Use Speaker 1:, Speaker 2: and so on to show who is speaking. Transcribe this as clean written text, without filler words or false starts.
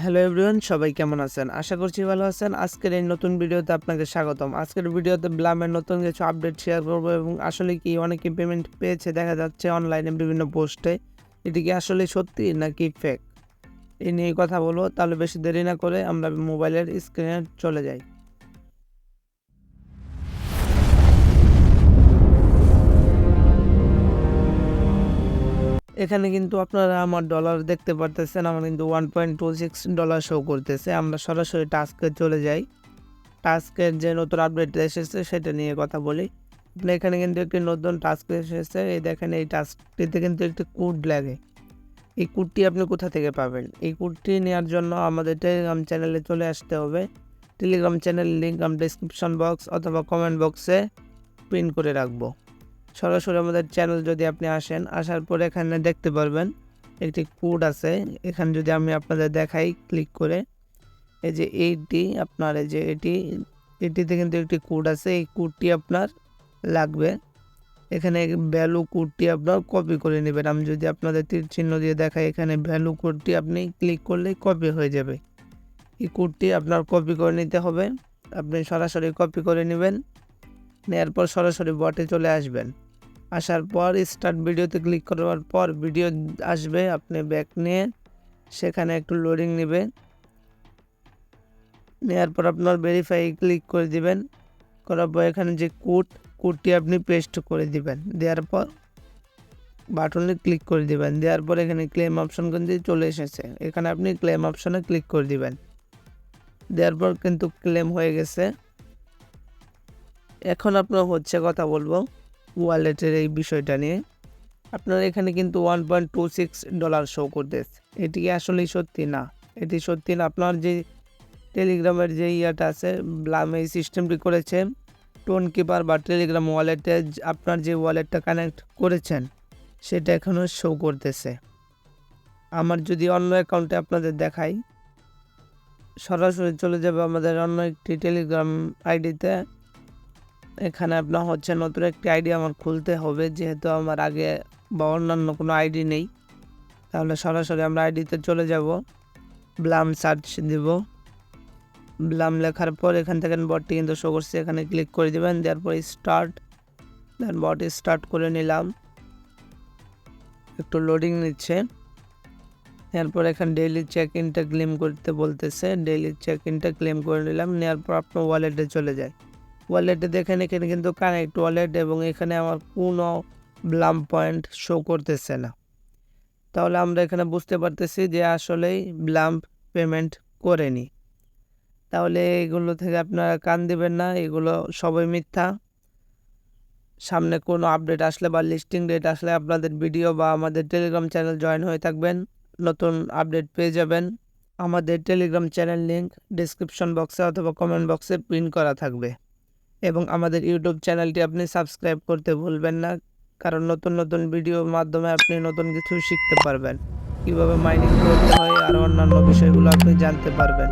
Speaker 1: Hello everyone, সবাই কেমন আছেন? আশা করছি ভালো আছেন। আজকের এই নতুন ভিডিওতে আপনাকে স্বাগতম। আজকের ভিডিওতে ব্লামের নতুন কিছু আপডেট শেয়ার করব এবং আসলে কি অনেকে পেমেন্ট পেয়েছে দেখা যাচ্ছে অনলাইনে বিভিন্ন পোস্টে। এটি কি আসলে সত্যি নাকি ফেক? এই নিয়ে কথা বলবো। তাহলে বেশি দেরি না করে আমরা মোবাইলের স্ক্রিনে চলে যাই। এখানে কিন্তু আপনারা আমার ডলার দেখতে পারতেছেন। আমার কিন্তু $1.26 শো করতেছে। আমরা সরাসরি টাস্কে চলে যাই। টাস্কের যে নতুন আপডেট এসেছে সেটা নিয়ে কথা বলি। আপনি এখানে কিন্তু একটি নতুন টাস্ক এসেছে। এই দেখেন, এই টাস্কটিতে কিন্তু একটি কোড লাগে। এই কোডটি আপনি কোথা থেকে পাবেন? এই কোডটি নেওয়ার জন্য আমাদের টেলিগ্রাম চ্যানেলে চলে আসতে হবে। টেলিগ্রাম চ্যানেলের লিঙ্ক আমি ডেসক্রিপশন বক্স অথবা কমেন্ট বক্সে পিন করে রাখবো। সরাসরি আমাদের চ্যানেল যদি আপনি আসেন, আসার পরে এখানে দেখতে পারবেন একটি কোড আছে। এখানে যদি আমি আপনাদের দেখাই ক্লিক করে, এই যে এইটি আপনার এই যে এটিতে কিন্তু একটি কোড আছে। এই কোডটি আপনার লাগবে। এখানে ভ্যালু কোডটি আপনার কপি করে নেবেন। আমি যদি আপনাদের তীর চিহ্ন দিয়ে দেখাই, এখানে ভ্যালু কোডটি আপনি ক্লিক করলেই কপি হয়ে যাবে। এই কোডটি আপনার কপি করে নিতে হবে। আপনি সরাসরি কপি করে নেবেন। নেওয়ার পর সরাসরি বটে চলে আসবেন। আসার পর স্টার্ট ভিডিওতে ক্লিক করার পর ভিডিও আসবে। আপনি ব্যাক নিয়ে সেখানে একটু লোডিং নেবে। নেওয়ার পর আপনার ভেরিফাই ক্লিক করে দিবেন। করার পর এখানে যে কোডটি আপনি পেস্ট করে দিবেন। দেওয়ার পর বাটনে ক্লিক করে দিবেন। দেওয়ার পর এখানে ক্লেম অপশন কিন্তু চলে এসেছে। এখানে আপনি ক্লেম অপশনে ক্লিক করে দিবেন। দেওয়ার পর কিন্তু ক্লেম হয়ে গেছে। এখন আপনার কথা বলবো ওয়ালেটের এই বিষয়টা নিয়ে। আপনার এখানে কিন্তু $1.26 শো করতেছে। এটি কি আসলেই সত্যি? না, এটি সত্যি না। আপনার যে টেলিগ্রামের যে ইয়াটা আছে, ব্লাম এই সিস্টেমটি করেছে টোন কিপার বা টেলিগ্রাম ওয়ালেটে। আপনার যে ওয়ালেটটা কানেক্ট করেছেন সেটা এখনও শো করতেছে। আমার যদি অন্য অ্যাকাউন্টে আপনাদের দেখাই, সরাসরি চলে যাবে আমাদের অন্য একটি টেলিগ্রাম আইডিতে। এখানে আপনার নতুন একটি আইডি আমার খুলতে হবে, যেহেতু আমার আগে বা অন্যান্য কোনো আইডি নেই। তাহলে সরাসরি আমরা আইডিতে চলে যাব, ব্লাম সার্চ দেব। ব্লাম লেখার পর এখান থেকে বটটি কিন্তু শো করছে, এখানে ক্লিক করে দেবেন। দেওয়ার পর স্টার্ট, দেন বট স্টার্ট করে নিলাম। একটু লোডিং নিচ্ছে। এরপর এখানে ডেইলি চেক ইনটা ক্লেম করতে বলতেছে। ডেইলি চেক ইনটা ক্লেম করে নিলাম। নেওয়ার পর আপনার ওয়ালেটে চলে যায়। ওয়ালেটে দেখেন এখানে কিন্তু কানেক্ট ওয়ালেট এবং এখানে আমার কোনো ব্লাম পয়েন্ট শো করতেছে না। তাহলে আমরা এখানে বুঝতে পারতেছি যে আসলেই ব্লাম পেমেন্ট করেনি। তাহলে এগুলো থেকে আপনারা কান দিবেন না, এগুলো সবই মিথ্যা। সামনে কোনো আপডেট আসলে বা লিস্টিং ডেট আসলে আপনাদের ভিডিও বা আমাদের টেলিগ্রাম চ্যানেল জয়েন হয়ে থাকবেন, নতুন আপডেট পেয়ে যাবেন। আমাদের টেলিগ্রাম চ্যানেল লিঙ্ক ডেসক্রিপশন বক্সে অথবা কমেন্ট বক্সে পিন করা থাকবে। এবং আমাদের ইউটিউব চ্যানেলটি আপনি সাবস্ক্রাইব করতে ভুলবেন না, কারণ নতুন নতুন ভিডিওর মাধ্যমে আপনি নতুন কিছু শিখতে পারবেন। কীভাবে মাইনিং করতে হয় আর অন্যান্য বিষয়গুলো আপনি জানতে পারবেন।